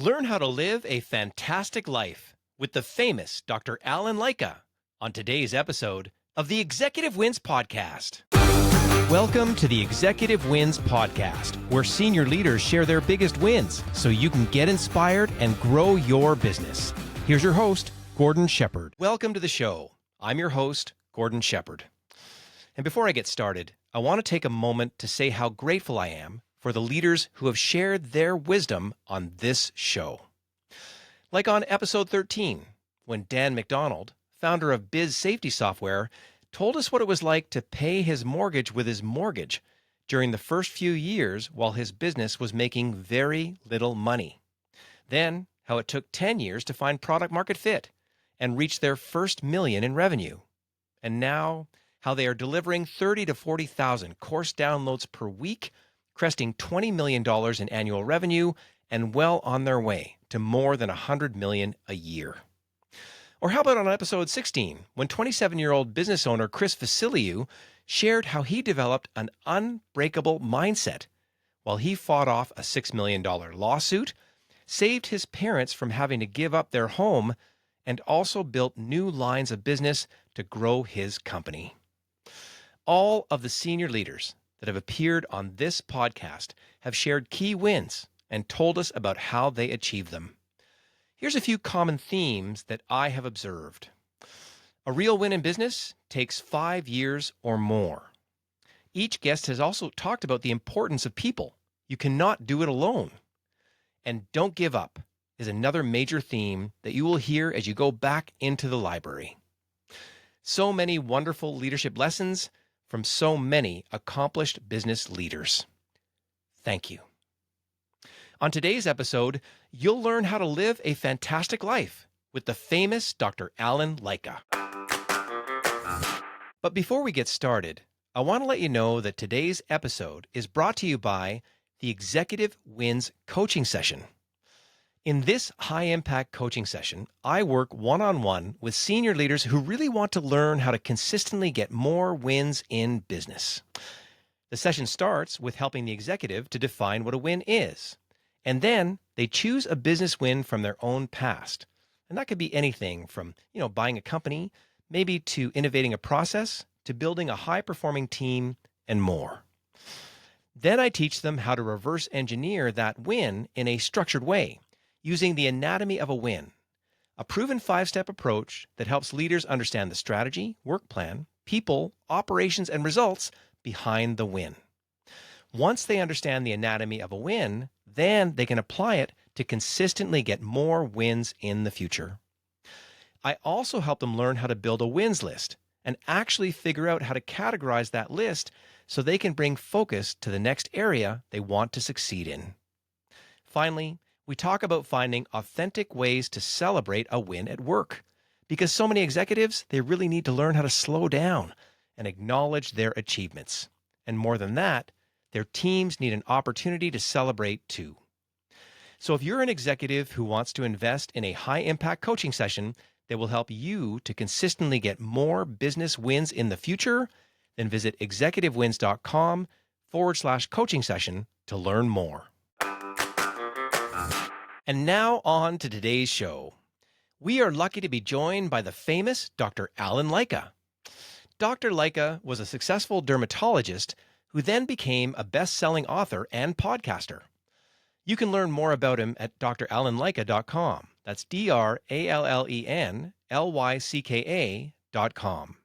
Learn how to live a fantastic life with the famous Dr. Alan Lycka on today's episode of the Executive Wins Podcast. Welcome to the Executive Wins Podcast, where senior leaders share their biggest wins so you can get inspired and grow your business. Here's your host, Gordon Shepherd. Welcome to the show. I'm your host, Gordon Shepherd. And before I get started, I want to take a moment to say how grateful I am for the leaders who have shared their wisdom on this show. Like on episode 13, when Dan McDonald, founder of Biz Safety Software, told us what it was like to pay his mortgage with his mortgage during the first few years while his business was making very little money. Then, how it took 10 years to find product market fit and reach their first million in revenue. And now, how they are delivering 30 to 40,000 course downloads per week, cresting $20 million in annual revenue, and well on their way to more than $100 million a year. Or how about on episode 16, when 27-year-old business owner Chris Vasiliou shared how he developed an unbreakable mindset while he fought off a $6 million lawsuit, saved his parents from having to give up their home, and also built new lines of business to grow his company. All of the senior leaders that have appeared on this podcast have shared key wins and told us about how they achieved them. Here's a few common themes that I have observed. A real win in business takes 5 years or more. Each guest has also talked about the importance of people. You cannot do it alone. And don't give up is another major theme that you will hear as you go back into the library. So many wonderful leadership lessons from so many accomplished business leaders. Thank you. On today's episode, you'll learn how to live a fantastic life with the famous Dr. Alan Lycka. But before we get started, I want to let you know that today's episode is brought to you by the Executive Wins Coaching Session. In this high-impact coaching session, I work one-on-one with senior leaders who really want to learn how to consistently get more wins in business. The session starts with helping the executive to define what a win is, and then they choose a business win from their own past. And that could be anything from, buying a company, maybe to innovating a process, to building a high-performing team, and more. Then I teach them how to reverse engineer that win in a structured way, using the anatomy of a win, a proven 5-step approach that helps leaders understand the strategy, work plan, people, operations, and results behind the win. Once they understand the anatomy of a win, then they can apply it to consistently get more wins in the future. I also help them learn how to build a wins list and actually figure out how to categorize that list so they can bring focus to the next area they want to succeed in. Finally, we talk about finding authentic ways to celebrate a win at work, because so many executives, they really need to learn how to slow down and acknowledge their achievements. And more than that, their teams need an opportunity to celebrate too. So if you're an executive who wants to invest in a high-impact coaching session that will help you to consistently get more business wins in the future, then visit executivewins.com/coaching session to learn more. And now on to today's show. We are lucky to be joined by the famous Dr. Alan Lycka. Dr. Lycka was a successful dermatologist who then became a best-selling author and podcaster. You can learn more about him at dralanlycka.com. That's DRALLENLYCKA.com.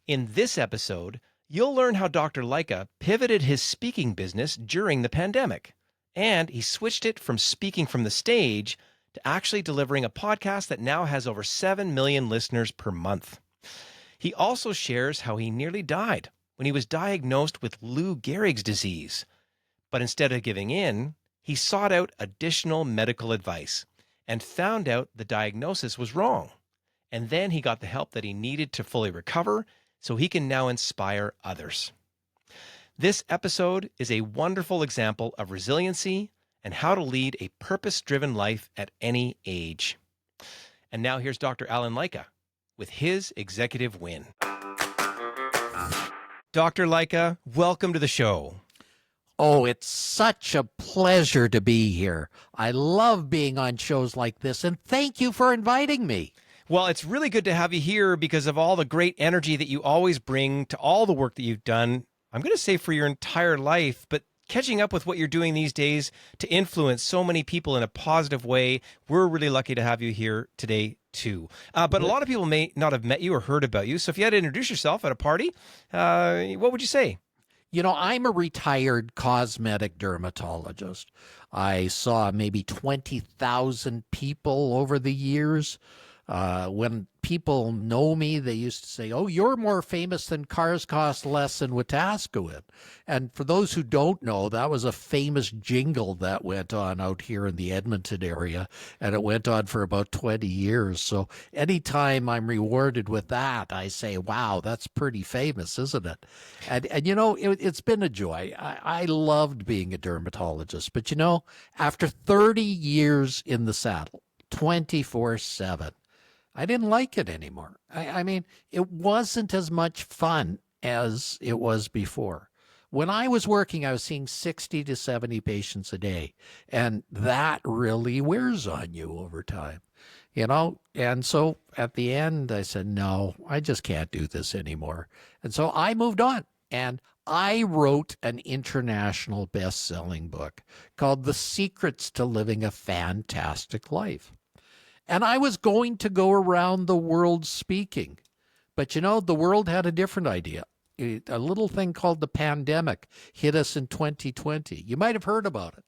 In this episode, you'll learn how Dr. Lycka pivoted his speaking business during the pandemic. And he switched it from speaking from the stage to actually delivering a podcast that now has over 7 million listeners per month. He also shares how he nearly died when he was diagnosed with Lou Gehrig's disease. But instead of giving in, he sought out additional medical advice and found out the diagnosis was wrong. And then he got the help that he needed to fully recover so he can now inspire others. This episode is a wonderful example of resiliency and how to lead a purpose-driven life at any age. And now here's Dr. Alan Lycka with his executive win. Dr. Lycka, welcome to the show. Oh, it's such a pleasure to be here. I love being on shows like this, and thank you for inviting me. Well, it's really good to have you here because of all the great energy that you always bring to all the work that you've done. I'm going to say for your entire life, but catching up with what you're doing these days to influence so many people in a positive way. We're really lucky to have you here today, too. But a lot of people may not have met you or heard about you. So if you had to introduce yourself at a party, what would you say? You know, I'm a retired cosmetic dermatologist. I saw maybe 20,000 people over the years. When people know me, they used to say, "Oh, you're more famous than Cars Cost Less in Wetaskiwin." And for those who don't know, that was a famous jingle that went on out here in the Edmonton area, and it went on for about 20 years. So anytime I'm rewarded with that, I say, "Wow, that's pretty famous, isn't it?" And you know, it's been a joy. I loved being a dermatologist, but you know, after 30 years in the saddle, 24/7. I didn't like it anymore. I mean, it wasn't as much fun as it was before. When I was working, I was seeing 60 to 70 patients a day, and that really wears on you over time, you know? And so at the end, I said, no, I just can't do this anymore. And so I moved on, and I wrote an international best-selling book called The Secrets to Living a Fantastic Life. And I was going to go around the world speaking. But you know, the world had a different idea. A little thing called the pandemic hit us in 2020. You might have heard about it.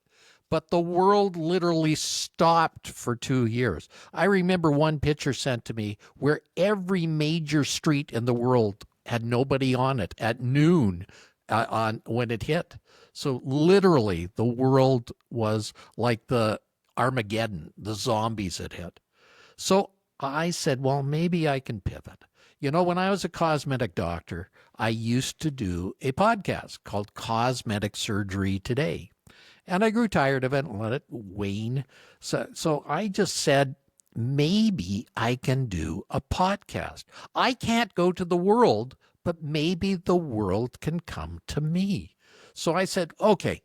But the world literally stopped for 2 years. I remember one picture sent to me where every major street in the world had nobody on it at noon on when it hit. So literally, the world was like the Armageddon, the zombies had hit. So I said, well, maybe I can pivot. You know, when I was a cosmetic doctor, I used to do a podcast called Cosmetic Surgery Today. And I grew tired of it and let it wane. So I just said, maybe I can do a podcast. I can't go to the world, but maybe the world can come to me. So I said, okay,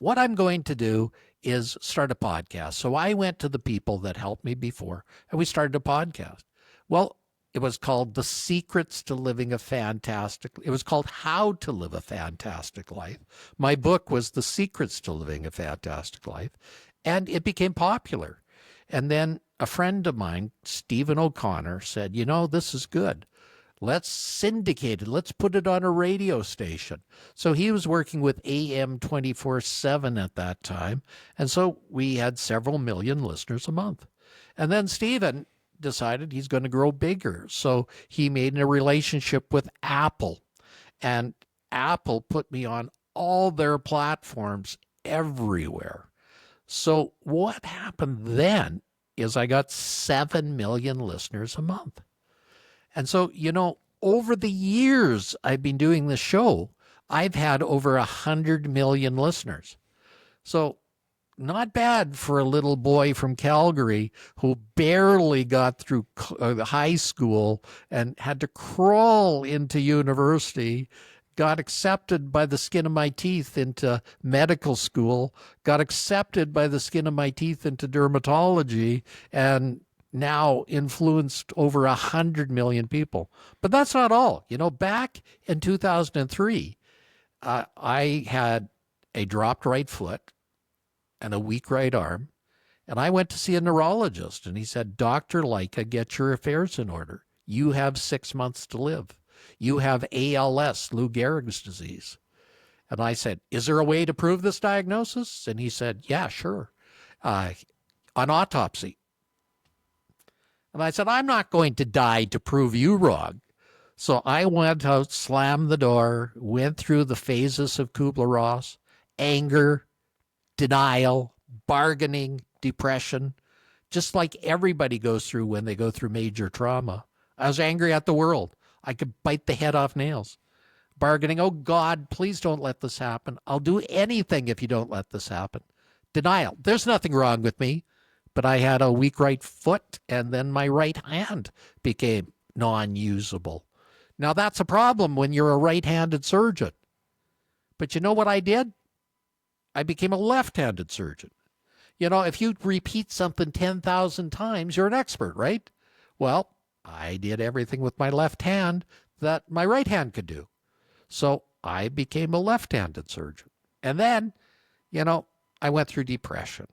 what I'm going to do is start a podcast. So I went to the people that helped me before, and we started a podcast. Well, it was called The Secrets to Living a Fantastic. It was called How to Live a Fantastic Life. My book was The Secrets to Living a Fantastic Life, and it became popular. And then a friend of mine, Stephen O'Connor, said, you know, this is good. Let's syndicate it. Let's put it on a radio station. So he was working with AM 24/7 at that time. And so we had several million listeners a month. And then Stephen decided he's going to grow bigger. So he made a relationship with Apple. And Apple put me on all their platforms everywhere. So what happened then is I got 7 million listeners a month. And so, you know, over the years I've been doing this show, I've had over 100 million listeners. So not bad for a little boy from Calgary who barely got through high school and had to crawl into university, got accepted by the skin of my teeth into medical school, got accepted by the skin of my teeth into dermatology, and now influenced over 100 million people. But that's not all. You know, back in 2003, I had a dropped right foot and a weak right arm. And I went to see a neurologist, and he said, Dr. Lycka, get your affairs in order. You have 6 months to live. You have ALS, Lou Gehrig's disease. And I said, is there a way to prove this diagnosis? And he said, yeah, sure. An autopsy. And I said, I'm not going to die to prove you wrong. So I went out, slammed the door, went through the phases of Kubler-Ross, anger, denial, bargaining, depression, just like everybody goes through when they go through major trauma. I was angry at the world. I could bite the head off nails. Bargaining, oh God, please don't let this happen. I'll do anything if you don't let this happen. Denial, there's nothing wrong with me, but I had a weak right foot, and then my right hand became non-usable. Now that's a problem when you're a right-handed surgeon. But you know what I did? I became a left-handed surgeon. If you repeat something 10,000 times, you're an expert, right? Well, I did everything with my left hand that my right hand could do. So I became a left-handed surgeon. And then, you know, I went through depression,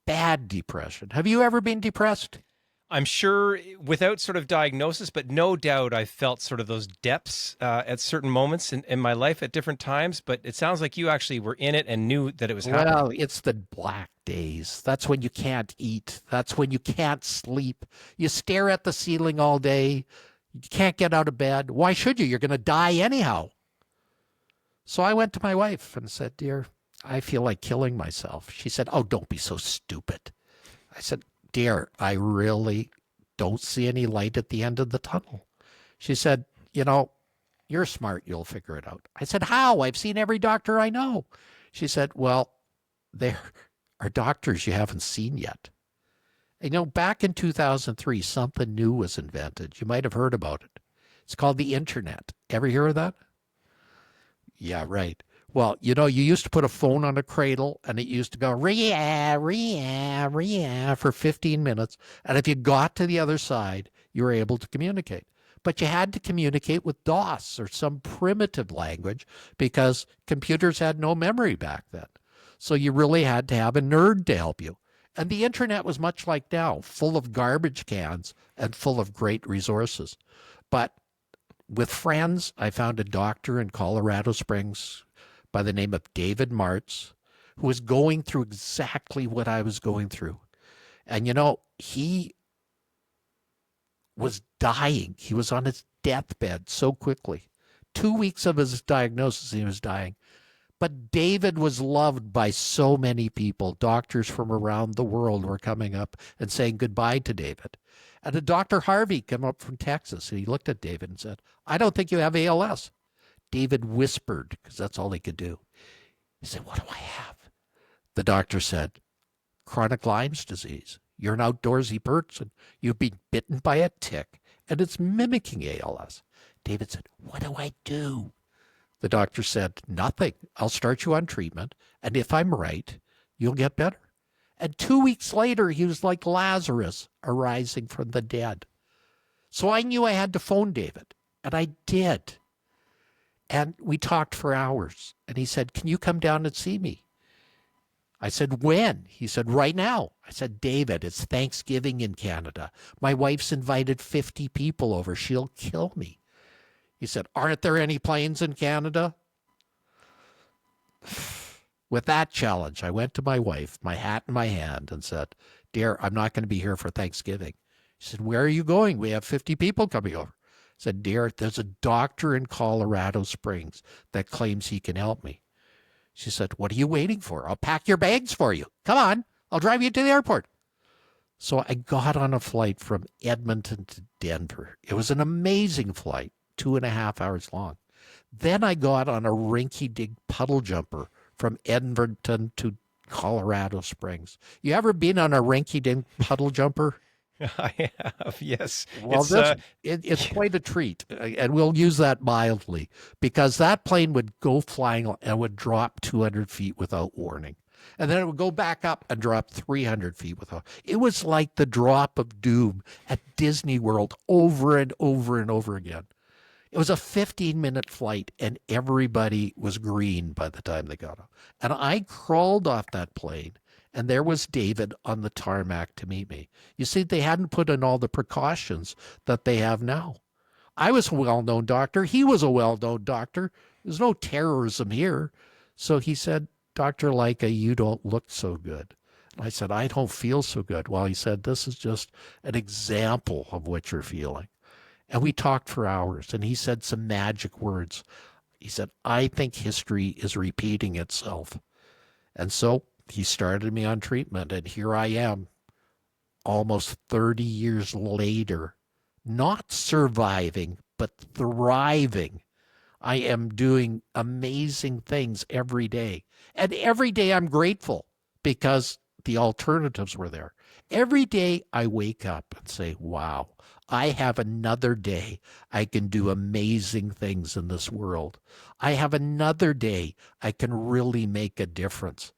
bad depression. Have you ever been depressed? I'm sure without sort of diagnosis, but no doubt I felt sort of those depths at certain moments in my life at different times. But it sounds like you actually were in it and knew that it was happening. Well, it's the black days. That's when you can't eat. That's when you can't sleep. You stare at the ceiling all day. You can't get out of bed. Why should you? You're going to die anyhow. So I went to my wife and said, Dear, I feel like killing myself. She said, Oh, don't be so stupid. I said, Dear, I really don't see any light at the end of the tunnel. She said, You're smart. You'll figure it out. I said, How? I've seen every doctor I know. She said, Well, there are doctors you haven't seen yet. Back in 2003, something new was invented. You might have heard about it. It's called the internet. Ever hear of that? Yeah, right. Well, you used to put a phone on a cradle and it used to go ria, ria, ria for 15 minutes. And if you got to the other side, you were able to communicate. But you had to communicate with DOS or some primitive language because computers had no memory back then. So you really had to have a nerd to help you. And the internet was much like now, full of garbage cans and full of great resources. But with friends, I found a doctor in Colorado Springs by the name of David Martz, who was going through exactly what I was going through. And, he was dying. He was on his deathbed so quickly. 2 weeks of his diagnosis, he was dying. But David was loved by so many people. Doctors from around the world were coming up and saying goodbye to David. And a Dr. Harvey came up from Texas, and he looked at David and said, I don't think you have ALS. David whispered, because that's all he could do. He said, What do I have? The doctor said, Chronic Lyme's disease. You're an outdoorsy person. You've been bitten by a tick, and it's mimicking ALS. David said, What do I do? The doctor said, Nothing. I'll start you on treatment, and if I'm right, you'll get better. And 2 weeks later, he was like Lazarus arising from the dead. So I knew I had to phone David, and I did. And we talked for hours, and he said, Can you come down and see me? I said, When? He said, Right now. I said, David, it's Thanksgiving in Canada. My wife's invited 50 people over. She'll kill me. He said, Aren't there any planes in Canada? With that challenge, I went to my wife, my hat in my hand, and said, Dear, I'm not going to be here for Thanksgiving. She said, Where are you going? We have 50 people coming over. I said, Dear, there's a doctor in Colorado Springs that claims he can help me. She said, What are you waiting for? I'll pack your bags for you. Come on, I'll drive you to the airport. So I got on a flight from Edmonton to Denver. It was an amazing flight, 2.5 hours long. Then I got on a rinky-dink puddle jumper from Edmonton to Colorado Springs. You ever been on a rinky-dink puddle jumper? I have, yes. Well, it's quite a treat, and we'll use that mildly, because that plane would go flying and would drop 200 feet without warning. And then it would go back up and drop 300 feet without. It was like the drop of doom at Disney World over and over and over again. It was a 15-minute flight, and everybody was green by the time they got off. And I crawled off that plane, and there was David on the tarmac to meet me. You see, they hadn't put in all the precautions that they have now. I was a well-known doctor. He was a well-known doctor. There's no terrorism here. So he said, Dr. Lycka, you don't look so good. I said, I don't feel so good. Well, he said, this is just an example of what you're feeling. And we talked for hours, and he said some magic words. He said, I think history is repeating itself. And so he started me on treatment, and here I am, almost 30 years later, not surviving, but thriving. I am doing amazing things every day. And every day I'm grateful because the alternatives were there. Every day I wake up and say, wow, I have another day. I can do amazing things in this world. I have another day. I can really make a difference.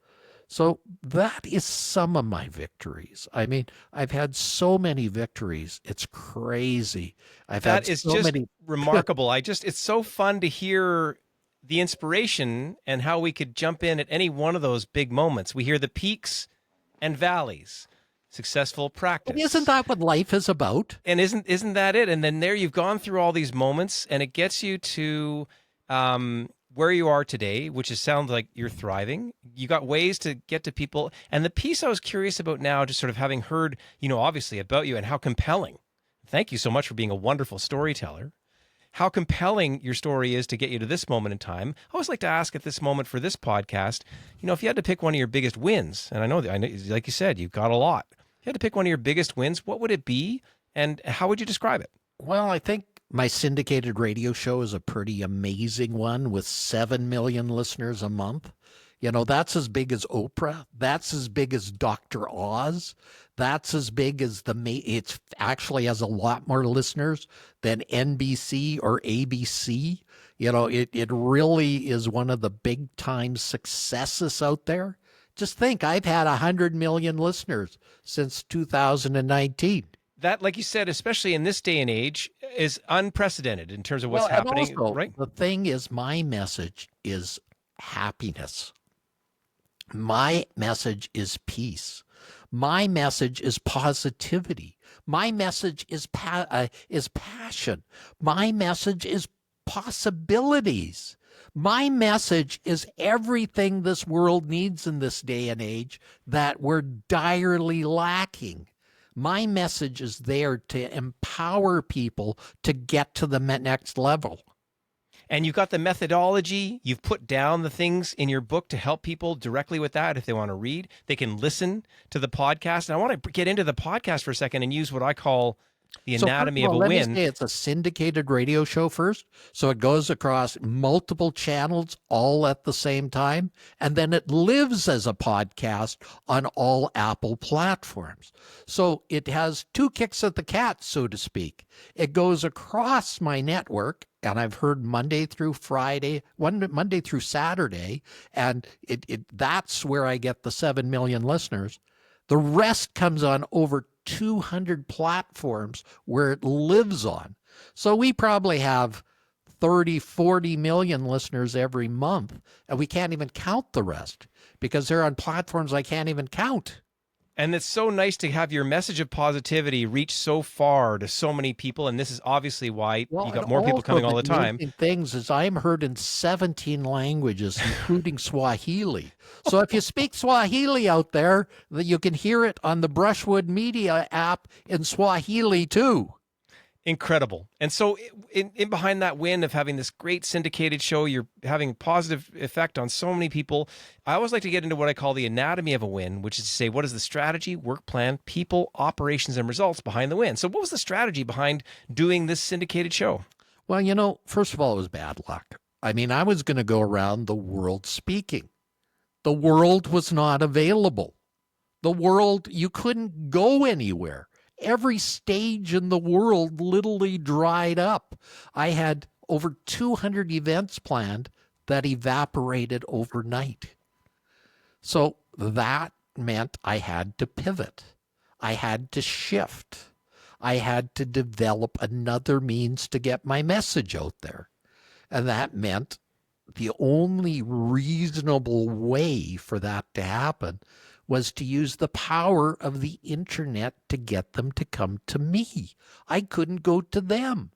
So that is some of my victories. I mean, I've had so many victories. It's crazy. I've had That is so just many. remarkable. It's so fun to hear the inspiration and how we could jump in at any one of those big moments. We hear the peaks and valleys, successful But isn't practice. that what life is about? And isn't that it? And then there you've gone through all these moments, and it gets you to where you are today, which is sounds like you're thriving. You got ways to get to people, and the piece I was curious about now, just sort of having heard, obviously about you and how compelling. Thank you so much for being a wonderful storyteller. How compelling your story is to get you to this moment in time. I always like to ask at this moment for this podcast, if you had to pick one of your biggest wins, and I know, like you said, you've got a lot. If you had to pick one of your biggest wins, what would it be, and how would you describe it? Well, I think my syndicated radio show is a pretty amazing one with 7 million listeners a month. That's as big as Oprah. That's as big as Dr. Oz. That's as big as it's actually has a lot more listeners than NBC or ABC. It really is one of the big time successes out there. Just think, I've had 100 million listeners since 2019. That, like you said, especially in this day and age, is unprecedented in terms of what's Well, and happening, also right? the thing is, my message is happiness. My message is peace. My message is positivity. My message is passion. My message is possibilities. My message is everything this world needs in this day and age that we're direly lacking. My message is there to empower people to get to the next level. And you've got the methodology. You've put down the things in your book to help people directly with that. If they want to read, they can listen to the podcast. And I want to get into the podcast for a second and use what I call the So first anatomy of of all, a let me win. say it's a syndicated radio show first. So it goes across multiple channels all at the same time. And then it lives as a podcast on all Apple platforms. So it has two kicks at the cat, so to speak. It goes across my network. And I've heard Monday through Friday, Monday through Saturday. And that's where I get the 7 million listeners. The rest comes on over 200 platforms where it lives on. So we probably have 30, 40 million listeners every month, and we can't even count the rest because they're on platforms I can't even count. And it's so nice to have your message of positivity reach so far to so many people. And this is obviously why Well, you and got more people also coming all the the time. amazing things is I'm heard in 17 languages, including Swahili. So if you speak Swahili out there, you can hear it on the Brushwood Media app in Swahili too. Incredible. And so in behind that win of having this great syndicated show, you're having a positive effect on so many people. I always like to get into what I call the anatomy of a win, which is to say, what is the strategy, work plan, people, operations, and results behind the win? So what was the strategy behind doing this syndicated show? Well, first of all, it was bad luck. I mean, I was going to go around the world speaking. The world was not available. The world, you couldn't go anywhere. Every stage in the world literally dried up. I had over 200 events planned that evaporated overnight. So that meant I had to pivot. I had to shift. I had to develop another means to get my message out there. And that meant the only reasonable way for that to happen was to use the power of the internet to get them to come to me. I couldn't go to them.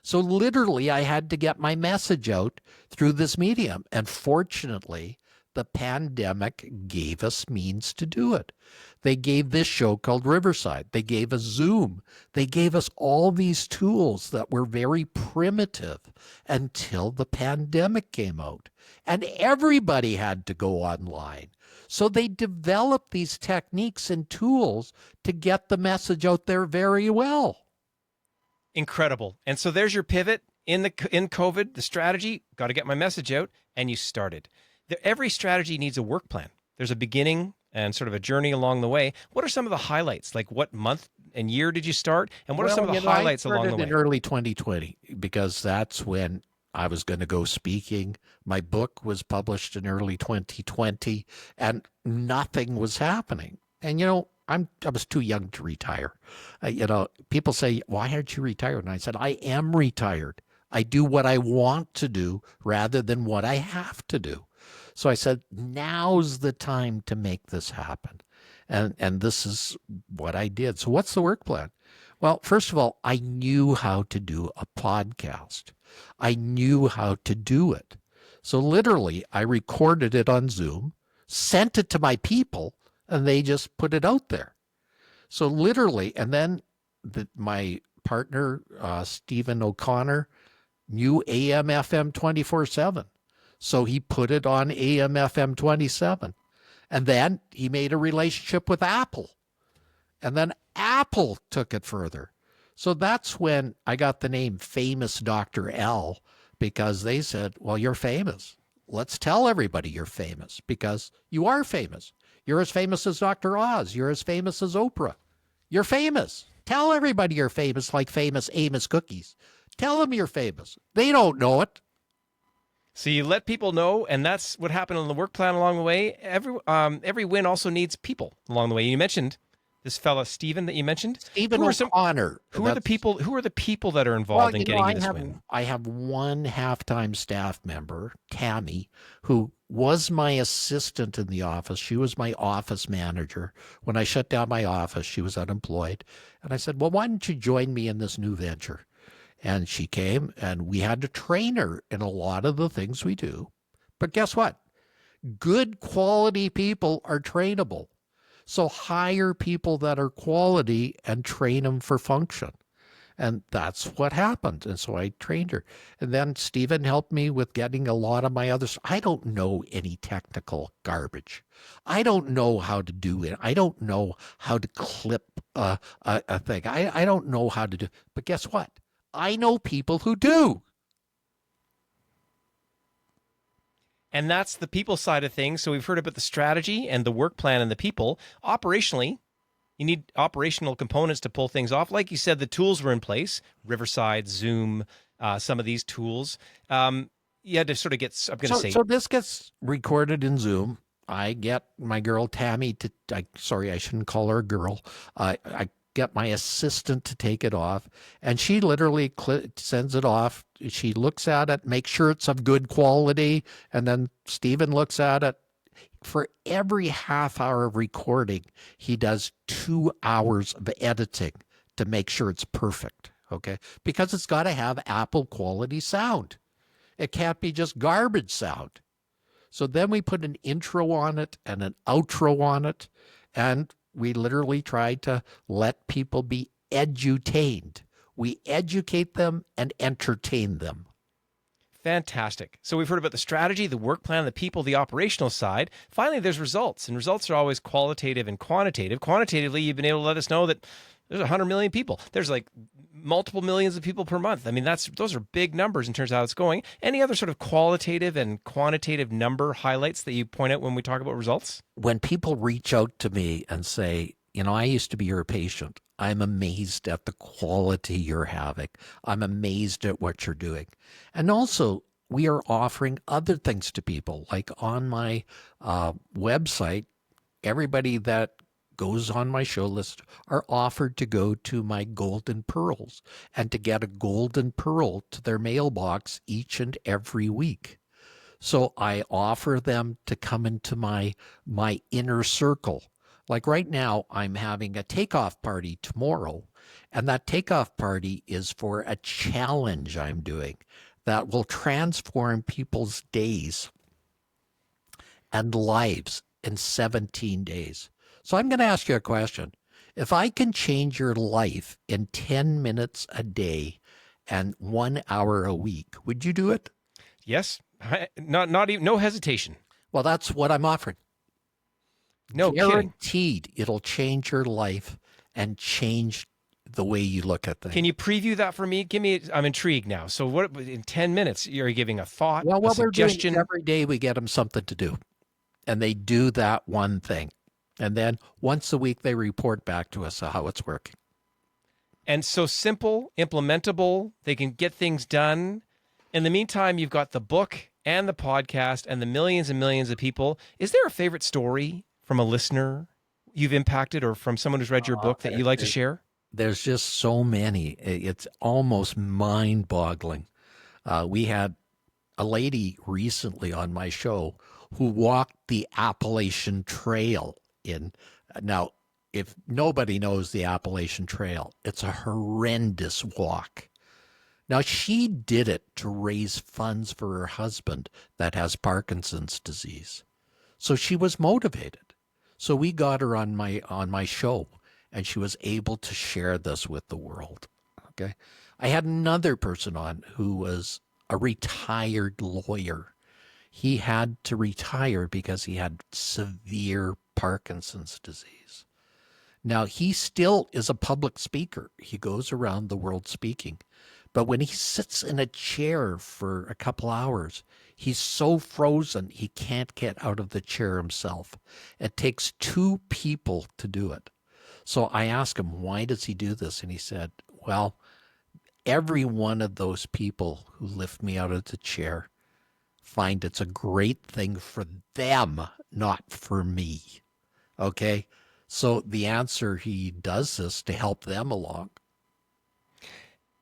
So literally, I had to get my message out through this medium. And fortunately, the pandemic gave us means to do it. They gave this show called Riverside. They gave us Zoom. They gave us all these tools that were very primitive until the pandemic came out. And everybody had to go online. So they developed these techniques and tools to get the message out there very well. Incredible. And so there's your pivot in COVID, the strategy, got to get my message out, and you started. Every strategy needs a work plan. There's a beginning and sort of a journey along the way. What are some of the highlights? Like what month and year did you start? And what are some of the highlights along the way? I started in early 2020 because that's when I was going to go speaking. My book was published in early 2020, and nothing was happening. And I was too young to retire. People say, "Why aren't you retired?" And I said, "I am retired. I do what I want to do rather than what I have to do." So I said, "Now's the time to make this happen." And this is what I did. So what's the work plan? Well, first of all, I knew how to do a podcast. I knew how to do it. So literally, I recorded it on Zoom, sent it to my people, and they just put it out there. So literally, and then my partner, Stephen O'Connor, knew AM FM 24/7. So he put it on AM FM 27. And then he made a relationship with Apple. And then Apple took it further. So that's when I got the name Famous Dr. L, because they said, "Well, you're famous. Let's tell everybody you're famous, because you are famous. You're as famous as Dr. Oz. You're as famous as Oprah. You're famous. Tell everybody you're famous, like famous Amos Cookies. Tell them you're famous. They don't know it." So you let people know, and that's what happened on the work plan along the way. Every win also needs people along the way. You mentioned this fella Stephen that you mentioned. Stephen O'Connor. Who are the people? Who are the people that are involved in getting you this win? I have one half-time staff member, Tammy, who was my assistant in the office. She was my office manager. When I shut down my office, she was unemployed, and I said, "Well, why don't you join me in this new venture?" And she came, and we had to train her in a lot of the things we do. But guess what? Good quality people are trainable. So hire people that are quality and train them for function. And that's what happened. And so I trained her. And then Stephen helped me with getting a lot of my others. I don't know any technical garbage. I don't know how to do it. I don't know how to clip a thing. I don't know how to do. But guess what? I know people who do. And that's the people side of things. So we've heard about the strategy and the work plan and the people. Operationally, you need operational components to pull things off. Like you said, the tools were in place. Riverside, Zoom, some of these tools. You had to sort of get, So this gets recorded in Zoom. I get my girl Tammy to, sorry, I shouldn't call her a girl. I get my assistant to take it off, and she literally sends it off. She looks at it, makes sure it's of good quality, and then Stephen looks at it. For every half hour of recording, he does 2 hours of editing to make sure it's perfect, okay? Because it's got to have Apple quality sound. It can't be just garbage sound. So then we put an intro on it and an outro on it, and we literally try to let people be edutained. We educate them and entertain them. Fantastic. So we've heard about the strategy, the work plan, the people, the operational side. Finally, there's results, and results are always qualitative and quantitative. Quantitatively, you've been able to let us know that there's 100 million people. There's like multiple millions of people per month. I mean, those are big numbers in terms of how it's going. Any other sort of qualitative and quantitative number highlights that you point out when we talk about results? When people reach out to me and say, I used to be your patient, I'm amazed at the quality you're having. I'm amazed at what you're doing. And also, we are offering other things to people. Like on my website, everybody that goes on my show list are offered to go to my Golden Pearls and to get a golden pearl to their mailbox each and every week. So I offer them to come into my inner circle. Like right now, I'm having a takeoff party tomorrow, and that takeoff party is for a challenge I'm doing that will transform people's days and lives in 17 days. So I'm going to ask you a question. If I can change your life in 10 minutes a day and 1 hour a week, would you do it? Yes. Not even, no hesitation. Well, that's what I'm offering. No Guaranteed kidding. It'll change your life and change the way you look at things. Can you preview that for me? I'm intrigued now. So what, in 10 minutes, you're giving a thought, well, a suggestion? Every day we get them something to do, and they do that one thing. And then once a week, they report back to us how it's working. And so simple, implementable, they can get things done. In the meantime, you've got the book and the podcast and the millions and millions of people. Is there a favorite story from a listener you've impacted or from someone who's read your book that you like to share? There's just so many. It's almost mind-boggling. We had a lady recently on my show who walked the Appalachian Trail in. Now, if nobody knows the Appalachian Trail, it's a horrendous walk. Now, she did it to raise funds for her husband that has Parkinson's disease. So she was motivated. So we got her on my show, and she was able to share this with the world. Okay. I had another person on who was a retired lawyer. He had to retire because he had severe Parkinson's disease. Now, he still is a public speaker. He goes around the world speaking. But when he sits in a chair for a couple hours, he's so frozen he can't get out of the chair himself. It takes two people to do it. So I asked him, why does he do this? And he said, well, every one of those people who lift me out of the chair find it's a great thing for them, not for me. Okay? So the answer, he does this to help them along.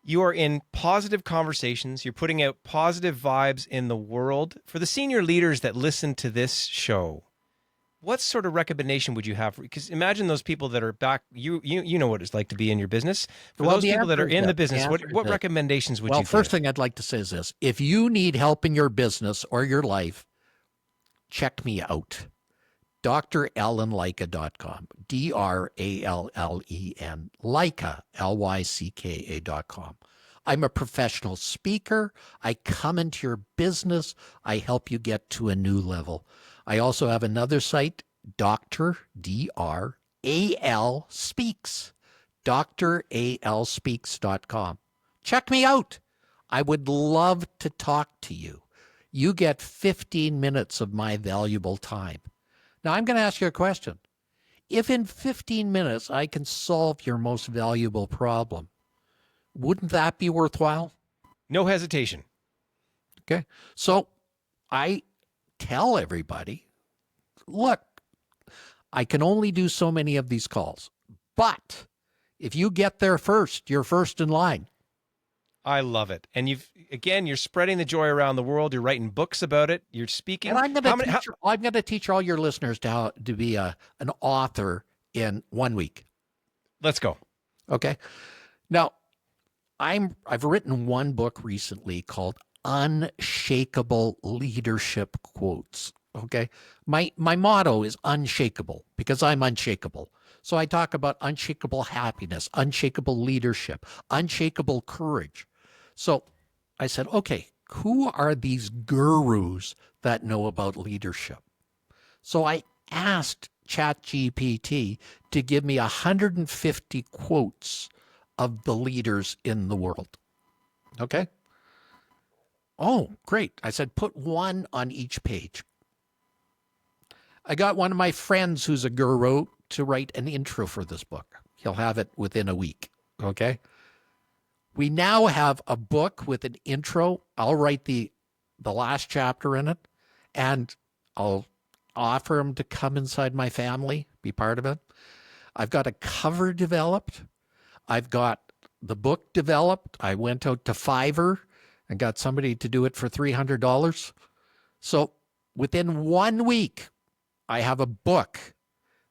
You are in positive conversations. You're putting out positive vibes in the world. For the senior leaders that listen to this show, what sort of recommendation would you have? Because imagine those people that are back. You know what it's like to be in your business. For those people that are in the business, what recommendations would you give? Well, first thing I'd like to say is this. If you need help in your business or your life, check me out. drallenlycka.com. DRALLEN. Lycka, LYCKA.com. I'm a professional speaker. I come into your business. I help you get to a new level. I also have another site, Dr. D-R-A-L Speaks. dralspeaks.com. Check me out. I would love to talk to you. You get 15 minutes of my valuable time. Now, I'm going to ask you a question. If in 15 minutes I can solve your most valuable problem, wouldn't that be worthwhile? No hesitation. Okay. So I tell everybody, look, I can only do so many of these calls, but if you get there first, you're first in line. I love it. And you're spreading the joy around the world. You're writing books about it. You're speaking. And I'm going to teach all your listeners to be an author in 1 week. Let's go. Okay. Now, I've written one book recently called Unshakable Leadership Quotes. Okay. My motto is unshakable because I'm unshakable. So I talk about unshakable happiness, unshakable leadership, unshakable courage. So I said, okay, who are these gurus that know about leadership? So I asked ChatGPT to give me 150 quotes of the leaders in the world. Okay? Oh, great. I said, put one on each page. I got one of my friends who's a guru to write an intro for this book. He'll have it within a week. Okay? We now have a book with an intro. I'll write the last chapter in it, and I'll offer him to come inside my family, be part of it. I've got a cover developed. I've got the book developed. I went out to Fiverr and got somebody to do it for $300. So within 1 week, I have a book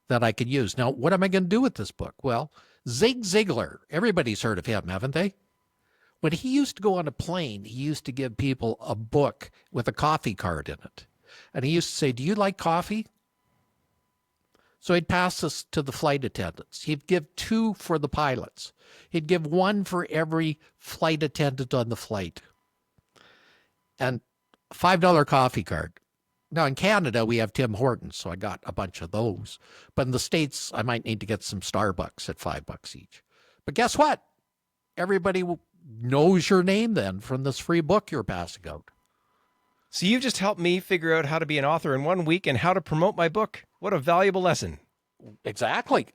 that I could use. Now, what am I going to do with this book? Well, Zig Ziglar, everybody's heard of him, haven't they? When he used to go on a plane, he used to give people a book with a coffee card in it. And he used to say, do you like coffee? So he'd pass this to the flight attendants. He'd give 2 for the pilots. He'd give 1 for every flight attendant on the flight. And a $5 coffee card. Now, in Canada, we have Tim Hortons, so I got a bunch of those. But in the States, I might need to get some Starbucks at $5 each. But guess what? Everybody knows your name then from this free book you're passing out. So you've just helped me figure out how to be an author in 1 week and how to promote my book. What a valuable lesson. Exactly.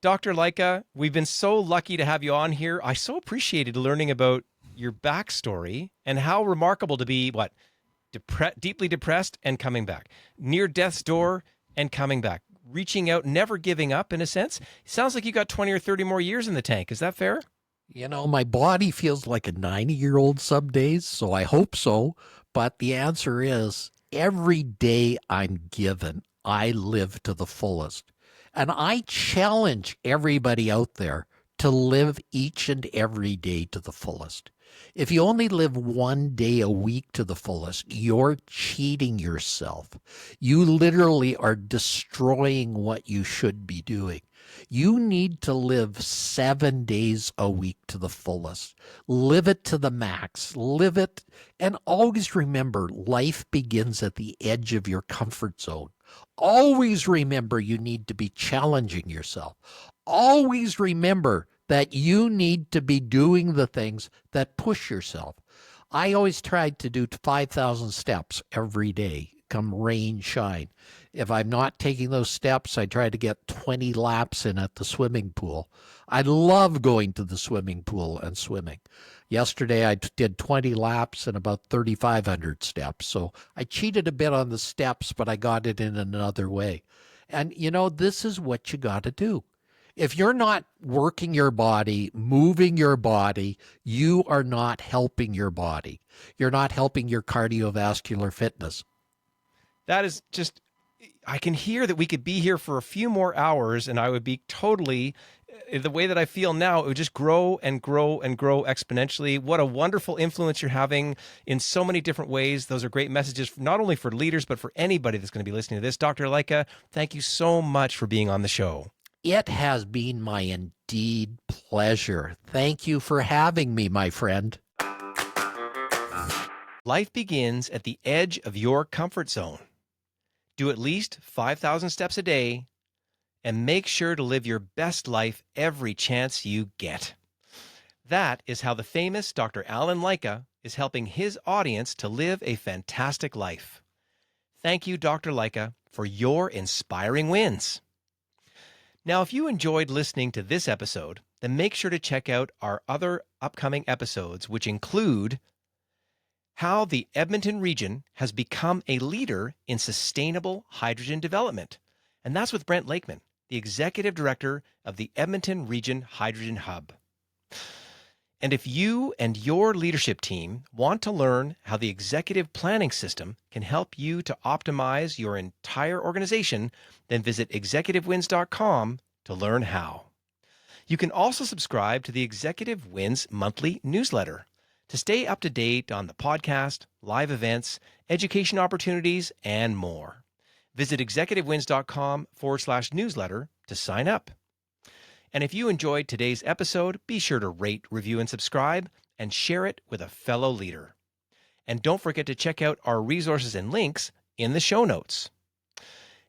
Dr. Lycka, we've been so lucky to have you on here. I so appreciated learning about your backstory and how remarkable to be, deeply depressed and coming back, near death's door and coming back, reaching out, never giving up in a sense. Sounds like you got 20 or 30 more years in the tank. Is that fair? You know, my body feels like a 90-year-old some days, so I hope so. But the answer is every day I'm given, I live to the fullest. And I challenge everybody out there to live each and every day to the fullest. If you only live one day a week to the fullest, you're cheating yourself. You literally are destroying what you should be doing. You need to live 7 days a week to the fullest. Live it to the max. Live it. And always remember, life begins at the edge of your comfort zone. Always remember you need to be challenging yourself. Always remember that you need to be doing the things that push yourself. I always tried to do 5,000 steps every day, come rain, shine. If I'm not taking those steps, I try to get 20 laps in at the swimming pool. I love going to the swimming pool and swimming. Yesterday, I did 20 laps and about 3,500 steps. So I cheated a bit on the steps, but I got it in another way. And, you know, this is what you got to do. If you're not working your body, moving your body, you are not helping your body. You're not helping your cardiovascular fitness. That is just, I can hear that we could be here for a few more hours and I would be totally, the way that I feel now, it would just grow and grow and grow exponentially. What a wonderful influence you're having in so many different ways. Those are great messages, not only for leaders, but for anybody that's going to be listening to this. Dr. Lycka, thank you so much for being on the show. It has been my indeed pleasure. Thank you for having me, my friend. Life begins at the edge of your comfort zone. Do at least 5,000 steps a day and make sure to live your best life every chance you get. That is how the famous Dr. Alan Lycka is helping his audience to live a fantastic life. Thank you, Dr. Lycka, for your inspiring wins. Now, if you enjoyed listening to this episode, then make sure to check out our other upcoming episodes, which include how the Edmonton region has become a leader in sustainable hydrogen development. And that's with Brent Lakeman, the Executive Director of the Edmonton Region Hydrogen Hub. And if you and your leadership team want to learn how the executive planning system can help you to optimize your entire organization, then visit executivewins.com to learn how. You can also subscribe to the Executive Wins monthly newsletter to stay up to date on the podcast, live events, education opportunities, and more. Visit executivewins.com/newsletter to sign up. And if you enjoyed today's episode, be sure to rate, review, and subscribe, and share it with a fellow leader. And don't forget to check out our resources and links in the show notes.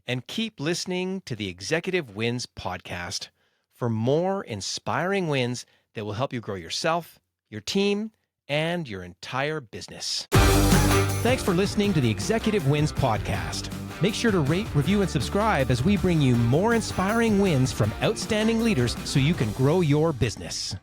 And keep listening to the Executive Wins podcast for more inspiring wins that will help you grow yourself, your team, and your entire business. Thanks for listening to the Executive Wins podcast. Make sure to rate, review, and subscribe as we bring you more inspiring wins from outstanding leaders so you can grow your business.